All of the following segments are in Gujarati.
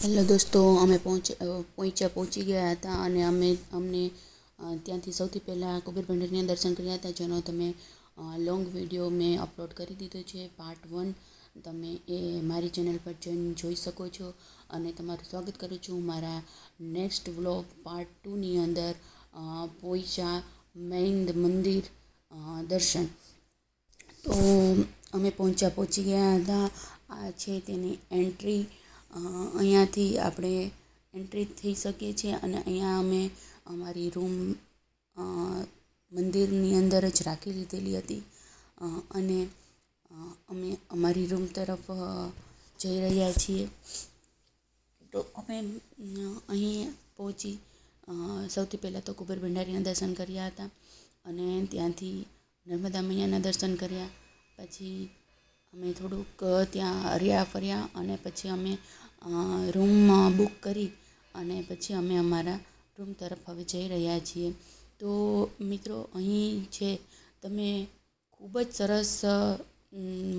હેલો દોસ્તો, અમે પહોંચી ગયા હતા અને અમને ત્યાંથી સૌથી પહેલાં કુબેર ભંડારીના દર્શન કર્યા હતા, જેનો તમે લોંગ વિડીયો મેં અપલોડ કરી દીધો છે, પાર્ટ 1. તમે એ મારી ચેનલ પર જઈને જોઈ શકો છો અને તમારું સ્વાગત કરું છું મારા નેક્સ્ટ વ્લોગ પાર્ટ 2ની અંદર. પોઈચા મેઇન મંદિર દર્શન. તો અમે પહોંચી ગયા હતા. આ છે તેની એન્ટ્રી. અહીંયાથી આપણે એન્ટ્રી થઈ શકીએ છીએ અને અહીંયા અમે અમારી રૂમ મંદિરની અંદર જ રાખી લીધેલી હતી અને અમે અમારી રૂમ તરફ જઈ રહ્યા છીએ. તો અમે અહીં પહોંચી સૌથી પહેલાં તો કુબેર ભંડારીના દર્શન કર્યા હતા અને ત્યાંથી નર્મદા મૈયાના દર્શન કર્યા. પછી અમે થોડુંક ત્યાં હર્યા ફર્યા અને પછી અમે રૂમ બુક કરી અને પછી અમે અમારા રૂમ તરફ હવે જઈ રહ્યા છીએ. તો મિત્રો, અહીં છે તમે ખૂબ જ સરસ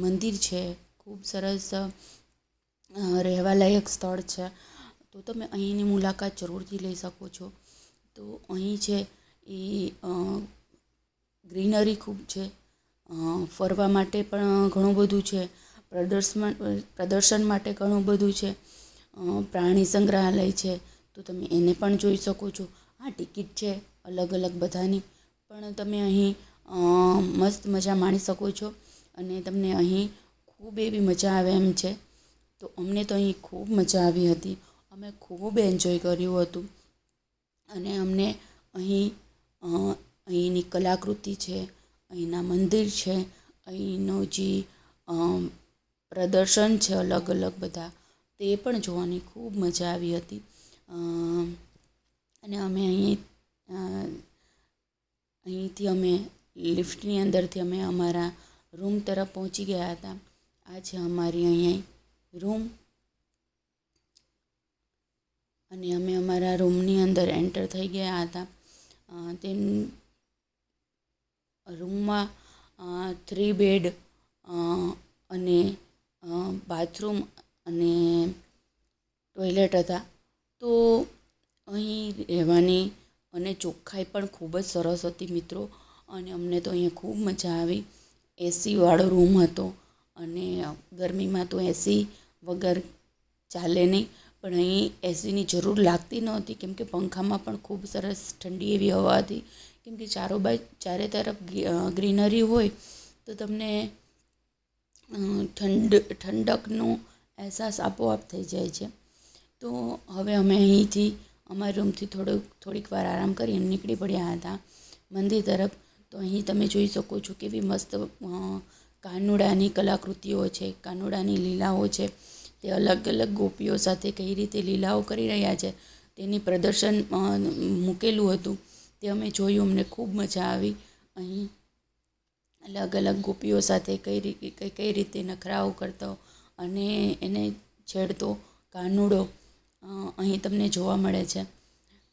મંદિર છે, ખૂબ સરસ રહેવાલાયક સ્થળ છે. તો તમે અહીંની મુલાકાત જરૂરથી લઈ શકો છો. તો અહીં છે એ ગ્રીનરી ખૂબ છે, ફરવા માટે પણ ઘણું બધું છે, પ્રદર્શન માટે ઘણું બધું છે, પ્રાણી સંગ્રહાલય છે, તો તમે એને પણ જોઈ શકો છો. આ ટિકિટ છે અલગ અલગ બધાની, પણ તમે અહીં મસ્ત મજા માણી શકો છો અને તમને અહીં ખૂબ એવી મજા આવે એમ છે. તો અમને તો અહીં ખૂબ મજા આવી હતી, અમે ખૂબ એન્જોય કર્યું હતું અને અમને અહીંની કલાકૃતિ છે, અહીંના મંદિર છે, અહીંનું જે પ્રદર્શન છે અલગ અલગ બધા, તે પણ જોવાની ખૂબ મજા આવી હતી. અને અમે અહીંથી અમે લિફ્ટની અંદરથી અમે અમારા રૂમ તરફ પહોંચી ગયા હતા. આ છે અમારી અહીંયા રૂમ અને અમે અમારા રૂમની અંદર એન્ટર થઈ ગયા હતા. તે રૂમમાં 3 બેડ અને બાથરૂમ અને ટોયલેટ હતા. તો અહીં રહેવાની અને ચોખ્ખાઈ પણ ખૂબ જ સરસ હતી મિત્રો, અને અમને તો અહીંયા ખૂબ મજા આવી. એસીવાળો રૂમ હતો અને ગરમીમાં તો એસી વગર ચાલે નહીં, પણ અહીં એસીની જરૂર લાગતી નહોતી કેમ કે પંખામાં પણ ખૂબ સરસ ઠંડી એવી હવા હતી. કેમ કે ચારે તરફ ગ્રીનરી હોય તો તમને ઠંડકનો અહેસાસ આપોઆપ થઈ જાય છે. તો હવે અમે અહીંથી અમારા રૂમથી થોડીક વાર આરામ કરી નીકળી પડ્યા હતા મંદિર તરફ. તો અહીં તમે જોઈ શકો છો કેવી મસ્ત કાનુડાની કલાકૃતિઓ છે, કાનુડાની લીલાઓ છે. તે અલગ અલગ ગોપીઓ સાથે કઈ રીતે લીલાઓ કરી રહ્યા છે તેની પ્રદર્શન મૂકેલું હતું. તે અમે જોયું, અમને ખૂબ મજા આવી. અહીં અલગ અલગ ગોપીઓ સાથે કઈ રીતે નખરાઓ કરતો અને એને છેડતો કાનુડો અહીં તમને જોવા મળે છે.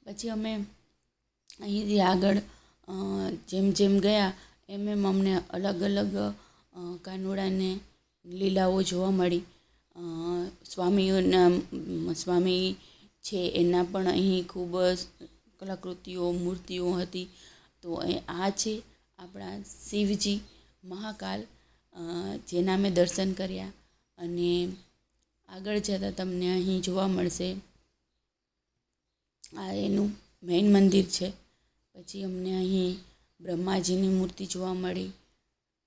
પછી અમે અહીંથી આગળ જેમ જેમ ગયા એમ અમને અલગ અલગ કાનુડાને લીલાઓ જોવા મળી. સ્વામી છે એના પણ અહીં ખૂબ કલાકૃતિઓ, મૂર્તિઓ હતી. તો આ છે આપણા શિવજી મહાકાલ, જેના મેં દર્શન કર્યા. અને આગળ જતાં તમને અહીં જોવા મળશે આ એનું મેઇન મંદિર છે. પછી અમને અહીં બ્રહ્માજીની મૂર્તિ જોવા મળી.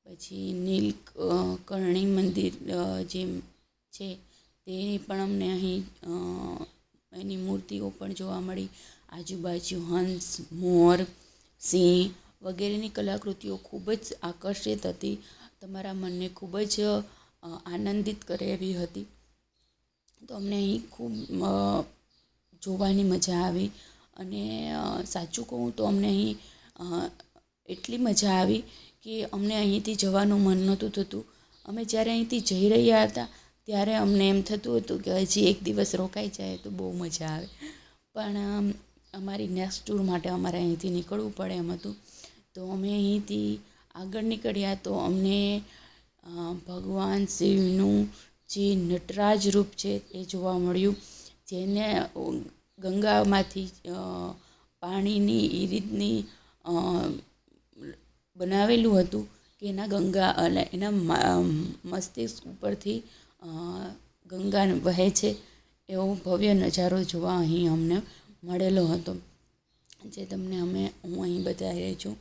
પછી નીલકર્ણી મંદિર જે છે તે પણ અમને અહીં એની મૂર્તિઓ પણ જોવા મળી. આજુબાજુ હંસ, મોર, સિંહ વગેરેની કલાકૃતિઓ ખૂબ જ આકર્ષિત હતી, તમારા મનને ખૂબ જ આનંદિત કરે એવી હતી. તો અમને અહીં ખૂબ જોવાની મજા આવી. અને સાચું કહું તો અમને અહીં એટલી મજા આવી કે અમને અહીંથી જવાનું મન નહોતું થતું. અમે જ્યારે અહીંથી જઈ રહ્યા હતા ત્યારે અમને એમ થતું હતું કે હજી એક દિવસ રોકાઈ જાય તો બહુ મજા આવે, પણ અમારી નેક્સ્ટ ટૂર માટે અમારે અહીંથી નીકળવું પડે એમ હતું. તો અમે અહીંથી આગળ નીકળ્યા તો અમને ભગવાન શિવનું જે નટરાજ રૂપ છે એ જોવા મળ્યું. જેને ગંગામાંથી પાણીની એ રીતની બનાવેલું હતું કે એના ગંગા અને એના મસ્તિષ્ક ઉપરથી ગંગા વહે છે એવો ભવ્ય નજારો જોવા અહીં અમને મળેલો હતો, જે તમને હું અહીં બતાવી રહી છું.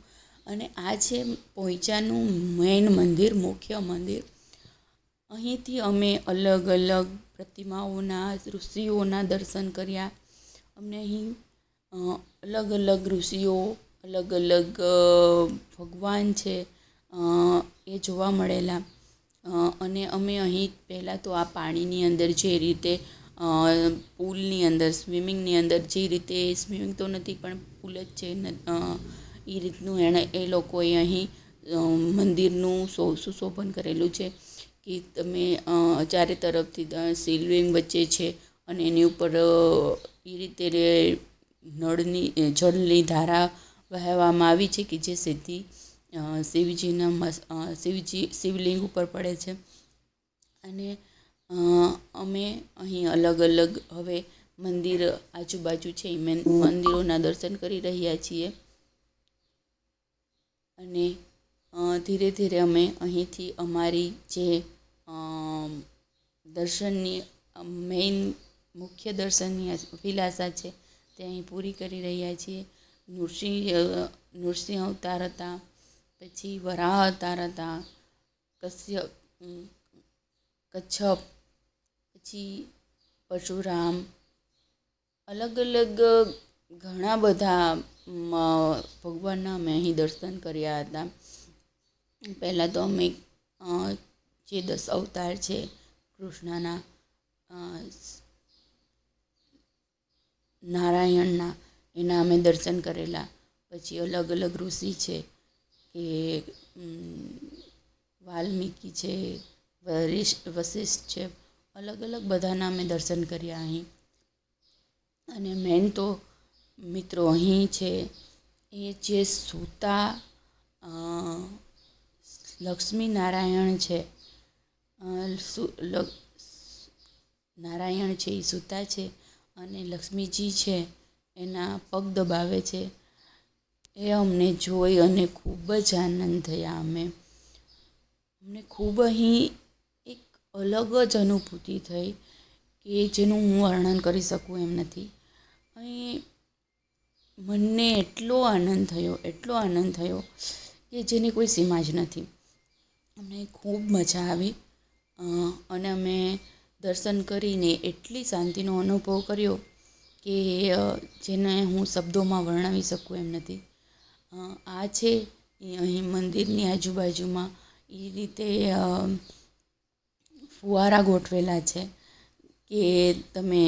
અને આ છે પોઈચાનું મેઇન મંદિર, મુખ્ય મંદિર. અહીંથી અમે અલગ અલગ પ્રતિમાઓના, ઋષિઓના દર્શન કર્યા. અમને અહીં અલગ અલગ ઋષિઓ, અલગ અલગ ભગવાન છે એ જોવા મળેલા. અને અમે અહીં પહેલાં તો આ પાણીની અંદર જે રીતે પૂલની અંદર, સ્વિમિંગની અંદર જે રીતે, સ્વિમિંગ તો નથી પણ પૂલ જ છે, એ રીતનું એ લોકોએ અહીં મંદિરનું સુશોભન કરેલું છે કે તમે ચારે તરફથી શિવલિંગ વચ્ચે છે અને એની ઉપર એ રીતે જળની ધારા વહેવામાં આવી છે કે જે સીધી શિવલિંગ ઉપર પડે છે. અને અમે અહીં અલગ અલગ હવે મંદિર આજુબાજુ છે એ મંદિરોના દર્શન કરી રહ્યા છીએ. અને ધીરે ધીરે અમે અહીંથી અમારી જે દર્શનની મેઇન મુખ્ય દર્શનની અભિલાષા છે તે અહીં પૂરી કરી રહ્યા છીએ. નૃસિંહ અવતાર હતા, પછી વરાહ અવતાર હતા, કચ્છપ, પછી પરશુરામ, અલગ અલગ ઘણા બધા ભગવાનના અમે અહીં દર્શન કર્યા હતા. પહેલાં તો અમે જે 10 અવતાર છે કૃષ્ણના, નારાયણના, એના અમે દર્શન કરેલા. પછી અલગ અલગ ઋષિ છે કે વાલ્મીકી છે, વશિષ્ઠ છે, અલગ અલગ બધાના અમે દર્શન કર્યા અહીં. અને મેન તો મિત્રો અહીં છે એ જે સૂતા લક્ષ્મી નારાયણ છે, નારાયણ છે એ સૂતા છે અને લક્ષ્મીજી છે એના પગ દબાવે છે. એ અમને જોઈ અને ખૂબ જ આનંદ થયા. અમને ખૂબ અહીં એક અલગ જ અનુભૂતિ થઈ કે જેનું હું વર્ણન કરી શકું એમ નથી. અહીં મને એટલો આનંદ થયો કે જેની કોઈ સીમા જ નથી. અમને ખૂબ મજા આવી અને અમે દર્શન કરીને એટલી શાંતિનો અનુભવ કર્યો કે જેને હું શબ્દોમાં વર્ણવી શકું એમ નથી. આ છે એ અહીં મંદિરની આજુબાજુમાં એ રીતે ફુવારા ગોઠવેલા છે કે તમે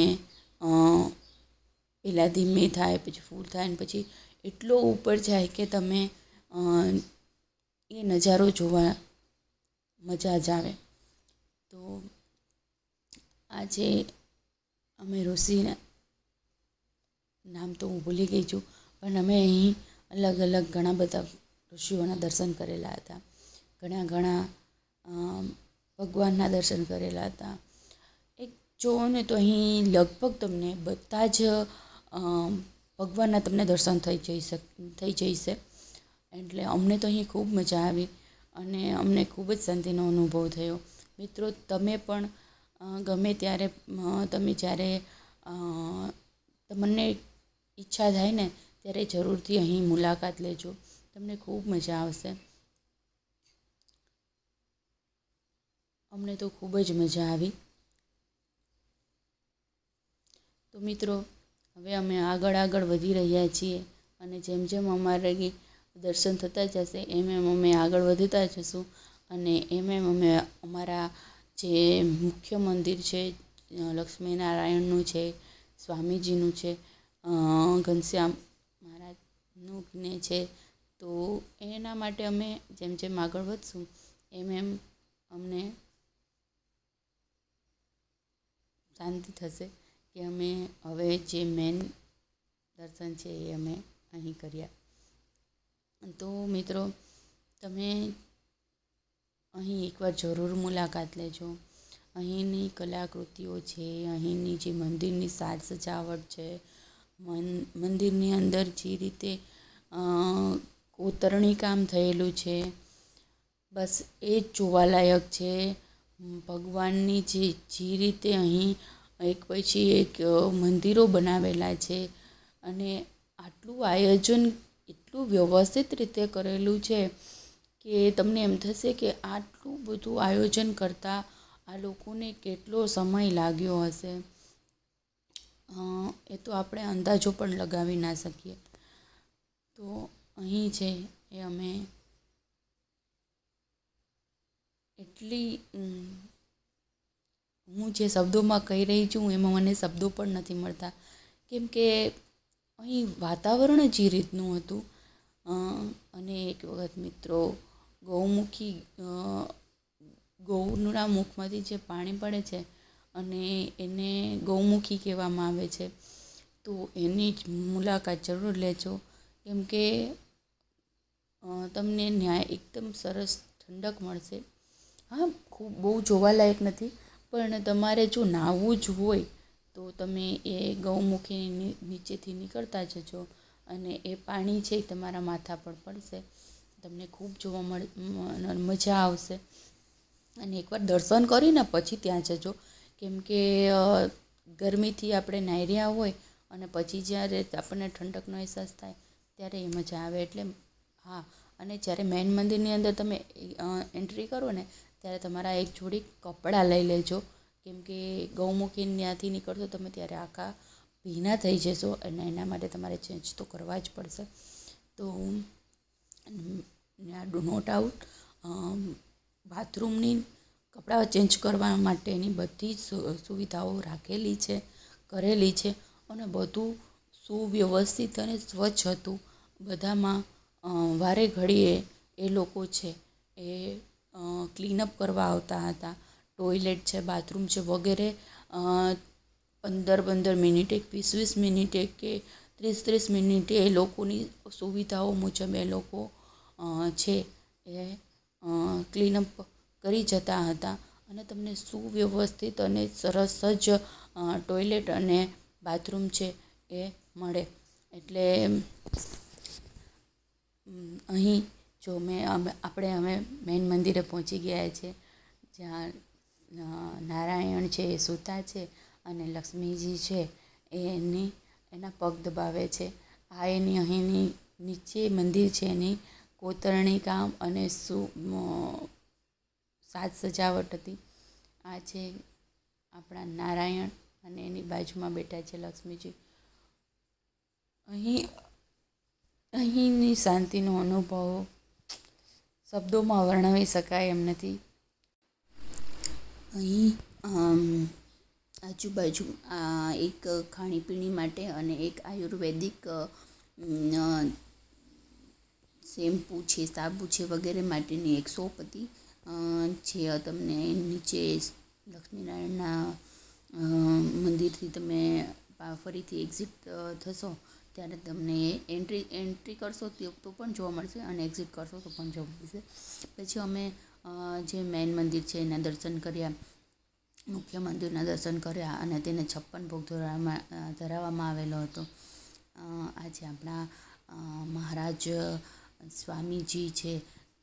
પહેલાં ધીમે થાય, પછી ફૂલ થાય ને પછી એટલો ઉપર જાય કે તમે એ નજારો જોવા મજા જ આવે. તો આજે અમે ઋષિના નામ તો હું ભૂલી ગઈ છું, પણ અમે અહીં અલગ અલગ ઘણા બધા ઋષિઓના દર્શન કરેલા હતા. ઘણા ભગવાનના દર્શન કરેલા હતા. એક જોવો ને તો અહીં લગભગ તમને બધા જ ભગવાનના તમને દર્શન થઈ જશે. એટલે અમને તો અહીં ખૂબ મજા આવી અને અમને ખૂબ જ શાંતિનો અનુભવ થયો. મિત્રો તમે પણ ગમે ત્યારે તમે જ્યારે તમને ઈચ્છા થાય ને ત્યારે જરૂરથી અહીં મુલાકાત લેજો, તમને ખૂબ મજા આવશે. અમને તો ખૂબ જ મજા આવી. તો મિત્રો હવે અમે આગળ વધી રહ્યા છીએ અને જેમ જેમ અમારે દર્શન થતા જશે એમ અમે આગળ વધતા જશું. અને એમ અમે અમારા જે મુખ્ય મંદિર છે, લક્ષ્મીનારાયણનું છે, સ્વામીજીનું છે, ઘનશ્યામ મહારાજનું ને છે, તો એના માટે અમે જેમ જેમ આગળ વધશું એમ અમને શાંતિ થશે કે અમે હવે જે મેન દર્શન છે એ અમે અહીં કર્યા. તો મિત્રો તમે અહીં એકવાર જરૂર મુલાકાત લેજો અહીંની કલાકૃતિઓ છે, અહીંની જે મંદિરની સાજ સજાવટ છે, મંદિરની અંદર જે રીતે કોતરણી કામ થયેલું છે, બસ એ જ જોવાલાયક છે. ભગવાનની જે રીતે અહીં એક પછી એક મંદિરો બનાવેલા છે અને આટલું આયોજન એટલું વ્યવસ્થિત રીતે કરેલું છે કે તમને એમ થશે કે આટલું બધું આયોજન કરતાં આ લોકોને કેટલો સમય લાગ્યો હશે. એ તો આપણે અંદાજો પણ લગાવી ના શકીએ. તો અહીં છે એ અમે એટલી હું જે શબ્દોમાં કહી રહી છું એમાં મને શબ્દો પણ નથી મળતા, કેમ કે અહીં વાતાવરણ જ એ રીતનું હતું. અને એક વખત મિત્રો ગૌમુખી ગૌના મુખમાંથી જે પાણી પડે છે અને એને ગૌમુખી કહેવામાં આવે છે, તો એની જ મુલાકાત જરૂર લેજો, કેમ કે તમને ન્યાય એકદમ સરસ ઠંડક મળશે. હા, ખૂબ બહુ જોવાલાયક નથી, પણ તમારે જો નાહવું જ હોય તો તમે એ ગૌમુખીની નીચેથી નીકળતા જજો અને એ પાણી છે એ તમારા માથા પર પડશે. તમને ખૂબ જોવા મજા આવશે. અને એકવાર દર્શન કરીને પછી ત્યાં જજો, કેમ કે ગરમીથી આપણે નાહી રહ્યા હોય અને પછી જ્યારે આપણને ઠંડકનો અહેસાસ થાય ત્યારે એ મજા આવે. એટલે હા, અને જ્યારે મેઇન મંદિરની અંદર તમે એન્ટ્રી કરો ને ત્યારે તમારા એક જોડી કપડાં લઈ લેજો, કેમ કે ગૌમુખી ત્યાંથી નીકળશો તમે ત્યારે આખા ભીના થઈ જશો અને એના માટે તમારે ચેન્જ તો કરવા જ પડશે. તો ડુ નોટ આઉટ બાથરૂમની કપડાં ચેન્જ કરવા માટેની બધી જ સુવિધાઓ રાખેલી છે, કરેલી છે અને બધું સુવ્યવસ્થિત અને સ્વચ્છ હતું. બધામાં વારે ઘડીએ એ લોકો છે એ ક્લીનઅપ કરવા આવતા હતા. ટોયલેટ છે, બાથરૂમ છે વગેરે 15-15 મિનિટે, 20-20 મિનિટે કે 30-30 મિનિટે એ લોકોની સુવિધાઓ મુજબ એ લોકો છે એ ક્લીનઅપ કરી જતા હતા અને તમને સુવ્યવસ્થિત અને સરસ જ ટોયલેટ અને બાથરૂમ છે એ મળે. એટલે અહીં જો આપણે હવે મેઇન મંદિરે પહોંચી ગયા છે, જ્યાં નારાયણ છે એ સૂતા છે અને લક્ષ્મીજી છે એના પગ દબાવે છે. આ એની અહીંની નીચે મંદિર છે એની કોતરણી કામ અને સાજ સજાવટ હતી. આ છે આપણા નારાયણ અને એની બાજુમાં બેઠા છે લક્ષ્મીજી. અહીંની શાંતિનો અનુભવ શબ્દોમાં વર્ણવી શકાય એમ નથી. અહીં આજુબાજુ એક ખાણીપીણી માટે અને એક આયુર્વેદિક શેમ્પૂ છે, સાબુ છે વગેરે માટેની એક શોપ હતી. જે તમને નીચે લક્ષ્મીનારાયણના મંદિરથી તમે ફરીથી એક્ઝિટ થશો ત્યારે તમને એન્ટ્રી કરશો તો પણ જોવા મળશે અને એક્ઝિટ કરશો તો પણ જોવા મળશે. પછી અમે જે મેઇન મંદિર છે એના દર્શન કર્યા, મુખ્ય મંદિરના દર્શન કર્યા અને તેને 56 ભોગ ધરાવવામાં આવેલો હતો. આજે આપણા મહારાજ સ્વામીજી છે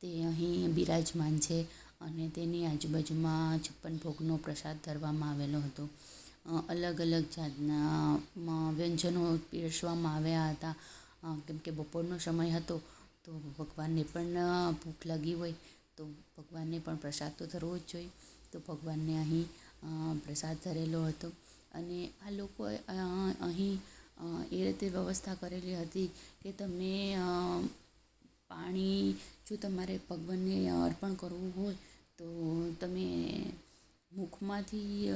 તે અહીં બિરાજમાન છે અને તેની આજુબાજુમાં 56 ભોગનો પ્રસાદ ધરવામાં આવેલો હતો. અલગ અલગ જાતના વ્યંજનો પીરસવામાં આવ્યા હતા, કેમ કે બપોરનો સમય હતો તો ભગવાનને પણ ભૂખ લાગી હોય તો ભગવાનને પણ પ્રસાદ તો ધરવો જ જોઈએ. તો ભગવાનને અહીં પ્રસાદ ધરેલો હતો અને આ લોકોએ અહીં એ રીતે વ્યવસ્થા કરેલી હતી કે તમે પાણી જો તમારે ભગવાનને અર્પણ કરવું હોય તો તમે મુખમાંથી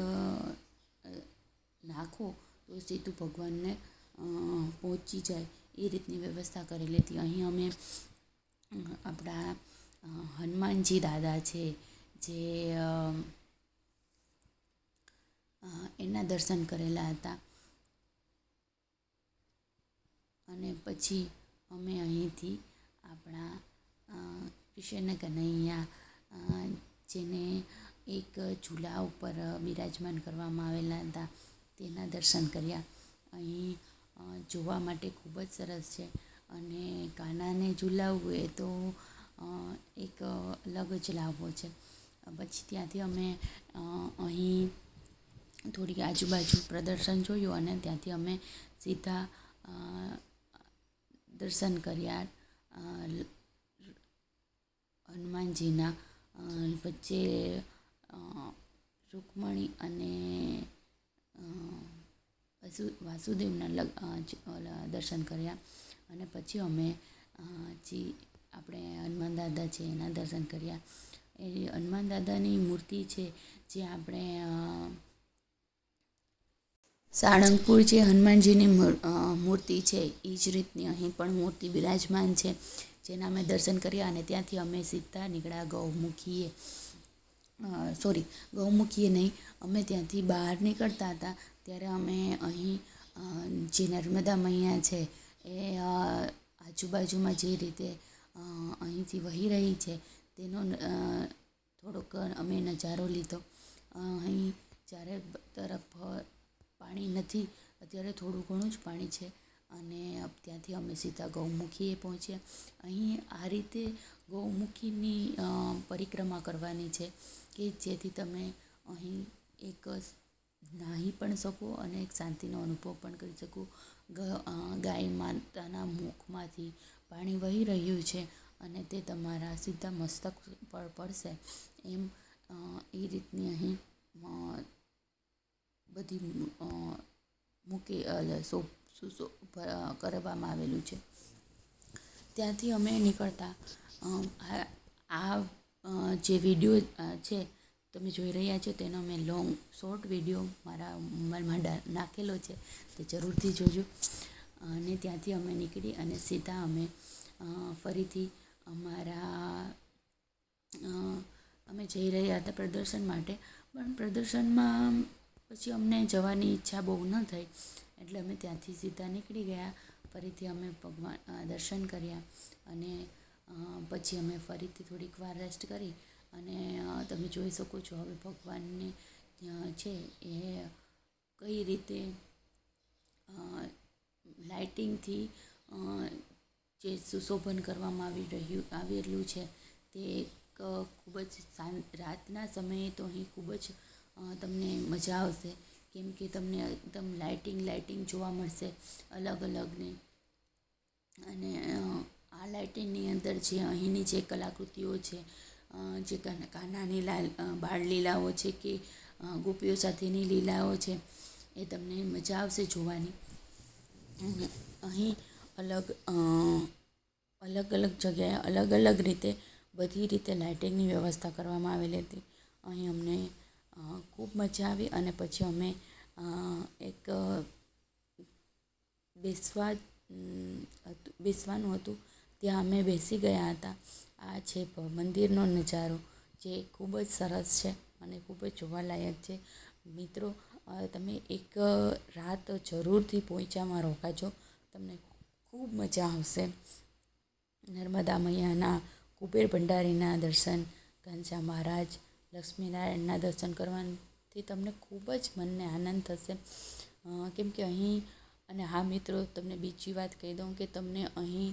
નાખો તો સીધું ભગવાનને પહોંચી જાય એ રીતની વ્યવસ્થા કરેલી હતી. અહીં અમે આપણા હનુમાનજી દાદા છે જે એના દર્શન કરેલા હતા અને પછી અમે અહીંથી આપણા કૃષ્ણ કનૈયા જેને એક ઝૂલા ઉપર બિરાજમાન કરવામાં આવેલા હતા તેના દર્શન કર્યા. અહીં જોવા માટે ખૂબ જ સરસ છે અને કાનાને ઝૂલાવવું એ તો એક અલગ જ લાભો છે. પછી ત્યાંથી અમે અહીં થોડીક આજુબાજુ પ્રદર્શન જોયું અને ત્યાંથી અમે સીધા દર્શન કર્યા હનુમાનજીના. વચ્ચે રૂકમણી અને વાસુદેવના દર્શન કર્યા અને પછી અમે જે આપણે હનુમાન દાદા છે એના દર્શન કર્યા. એ હનુમાન દાદાની મૂર્તિ છે જે આપણે સાળંગપુર જે હનુમાનજીની મૂર્તિ છે એ જ રીતની અહીં પણ મૂર્તિ બિરાજમાન છે, જેના અમે દર્શન કર્યા અને ત્યાંથી અમે સીધા નીકળ્યા ગૌમુખીએ નહીં, અમે ત્યાંથી બહાર નીકળતા હતા ત્યારે અમે અહીં જે નર્મદા મૈયા છે એ આજુબાજુમાં જે રીતે અહીંથી વહી રહી છે તેનો થોડોક અમે નજારો લીધો. અહીં ચારે તરફ પાણી નથી, અત્યારે થોડું ઘણું જ પાણી છે અને ત્યાંથી અમે સીધા ગૌમુખીએ પહોંચ્યા. અહીં આ રીતે ગૌમુખીની પરિક્રમા કરવાની છે કે જેથી તમે અહીં એક નાહી પણ શકો અને એક શાંતિનો અનુભવ પણ કરી શકો. ગાય માતાના મુખમાંથી પાણી વહી રહ્યું છે અને તે તમારા સીધા મસ્તક પર પડશે એમ એ રીતની અહીં બધી કરવામાં આવેલું છે. ત્યાંથી અમે નીકળતા આ જે વિડીયો છે તમે જોઈ રહ્યા છો તેનો મેં શોર્ટ વિડીયો મારા મોબાઈલમાં નાખેલો છે, તે જરૂરથી જોજો. અને ત્યાંથી અમે નીકળી અને સીધા અમે ફરીથી અમે જઈ રહ્યા હતા પ્રદર્શન માટે, પણ પ્રદર્શનમાં પછી અમને જવાની ઈચ્છા બહુ ન થઈ એટલે અમે ત્યાંથી સીધા નીકળી ગયા. ફરીથી અમે ભગવાન દર્શન કર્યા અને પછી અમે ફરીથી થોડીક વાર રેસ્ટ કરી અને તમે જોઈ શકો છો હવે ભગવાનને છે એ કઈ રીતે લાઇટિંગથી જે સુશોભન કરવામાં આવેલું છે તે ખૂબ જ રાતના સમયે તો અહીં ખૂબ જ તમને મજા આવશે, કેમ કે તમને એકદમ લાઇટિંગ જોવા મળશે અલગ અલગની. અને આ લાઇટિંગની અંદર જે અહીંની જે કલાકૃતિઓ છે, જે કાનાની બાળ લીલાઓ છે કે ગોપીઓ સાથેની લીલાઓ છે એ તમને મજા આવશે જોવાની. અહીં અલગ અલગ જગ્યાએ અલગ અલગ રીતે બધી રીતે લાઇટિંગની વ્યવસ્થા કરવામાં આવેલી હતી. અહીં અમને ખૂબ મજા આવી અને પછી અમે એક બેસવાનું હતું ત્યાં અમે બેસી ગયા હતા. આ છે મંદિરનો નજારો જે ખૂબ જ સરસ છે અને ખૂબ જ જોવાલાયક છે. મિત્રો, તમે એક રાત જરૂરથી પોઈચામાં રોકાજો, તમને ખૂબ મજા આવશે. નર્મદા મૈયાના, કુબેર ભંડારીના દર્શન, ઘનશ્યામ મહારાજ, લક્ષ્મીનારાયણના દર્શન કરવાથી તમને ખૂબ જ મનને આનંદ થશે. કેમ કે અહીં અને હા મિત્રો, તમને બીજી વાત કહી દઉં કે તમને અહીં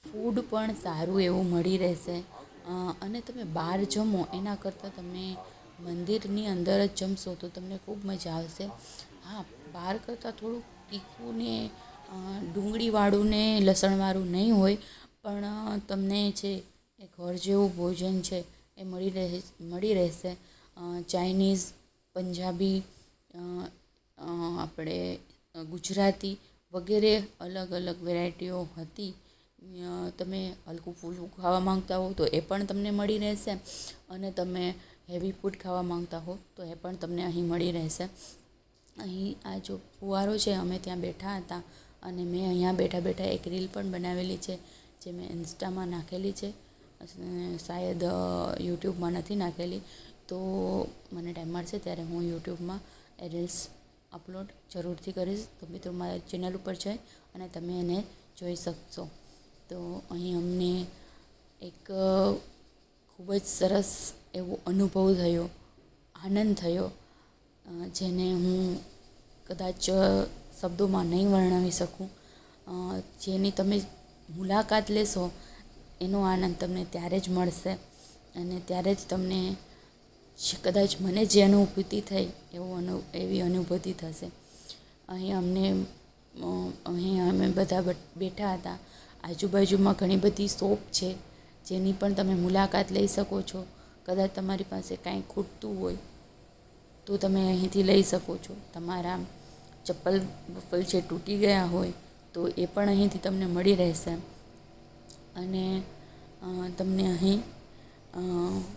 ફૂડ પણ સારું એવું મળી રહેશે અને તમે બહાર જમો એના કરતાં તમે મંદિરની અંદર જ જમશો તો તમને ખૂબ મજા આવશે. હા, બહાર કરતાં થોડુંક તીખું ને ડુંગળીવાળું ને લસણવાળું નહીં હોય, પણ તમને છે એ ઘર જેવું ભોજન છે એ મળી રહેશે. ચાઇનીઝ, પંજાબી, આપણે ગુજરાતી વગેરે અલગ અલગ વેરાયટીઓ હતી. તમે હલકું ફૂલકું ખાવા માંગતા હો તો એ પણ તમને મળી રહેશે અને તમે હેવી ફૂડ ખાવા માંગતા હો તો એ પણ તમને અહીં મળી રહેશે. અહીં આ જો ફુવારો છે, અમે ત્યાં બેઠા હતા અને મેં અહીંયા બેઠા બેઠા એક રીલ પણ બનાવેલી છે જે મેં ઇન્સ્ટામાં નાખેલી છે, શાયદ યુટ્યુબમાં નથી નાખેલી. તો મને ટાઈમ મળશે ત્યારે હું યુટ્યુબમાં એ રીલ્સ અપલોડ જરૂરથી કરીશ, તો મિત્રો મારા ચેનલ ઉપર જઈ અને તમે એને જોઈ શકશો. તો અહીં અમને એક ખૂબ જ સરસ એવો અનુભવ થયો આનંદ થયો, જેને હું કદાચ શબ્દોમાં નહીં વર્ણવી શકું. જેની તમે મુલાકાત લેશો એનો આનંદ તમને ત્યારે જ મળશે અને ત્યારે જ તમને કદાચ મને જે અનુભૂતિ થઈ એવી અનુભૂતિ થશે. અહીં અમે બધા બેઠા હતા. આજુબાજુમાં ઘણી બધી શોપ છે જેની પણ તમે મુલાકાત લઈ શકો છો. કદાચ તમારી પાસે કાંઈ ખૂટતું હોય તો તમે અહીંથી લઈ શકો છો. તમારા ચપ્પલ બપ્પલ જે તૂટી ગયા હોય તો એ પણ અહીંથી તમને મળી રહેશે અને તમને અહીં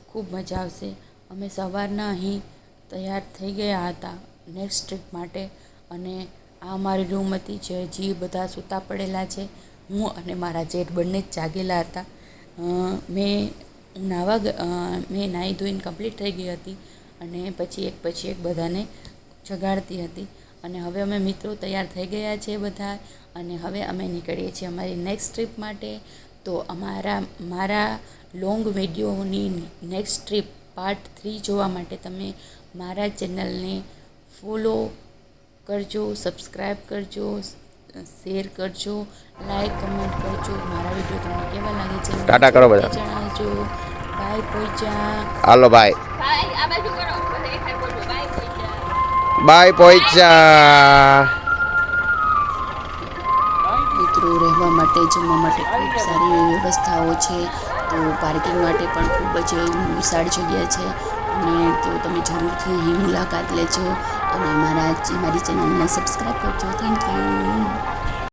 ખૂબ મજા આવશે. અમે સવારના અહીં તૈયાર થઈ ગયા હતા નેક્સ્ટ ટ્રીપ માટે અને આ અમારી રૂમ હતી જે બધા સૂતા પડેલા છે. હું અને મારા જેઠ બંને જ જાગેલા હતા. મેં નાહી ધોઈને કમ્પ્લીટ થઈ ગઈ હતી અને પછી એક બધાને જગાડતી હતી અને હવે અમે મિત્રો તૈયાર થઈ ગયા છે બધા અને હવે અમે નીકળીએ છીએ અમારી નેક્સ્ટ ટ્રીપ માટે. તો મારા લોંગ વિડીયોની નેક્સ્ટ ટ્રીપ પાર્ટ 3 જોવા માટે તમે મારા ચેનલને ફોલો કરજો, સબસ્ક્રાઈબ કરજો, શેર કરજો, લાઈક કમેન્ટ કરજો. મારા વિડીયો તમને કેવા લાગે છે ટાટા કરો બધા, જણાવજો. બાય પોઈચા. હાલો બાય. આ બાજુ કરો, બધા એક બોલો બાય પોઈચા. બાય પોઈચા. મિત્રો રહેવા માટે જમવા માટે ખૂબ સારી એવી વ્યવસ્થાઓ છે. તો પાર્કિંગ માટે પણ ખૂબ જ વિશાળ જગ્યા છે અને તો તમે જરૂરથી અહીં મુલાકાત લેજો અને મારી ચેનલને સબસ્ક્રાઈબ કરજો. Thank you.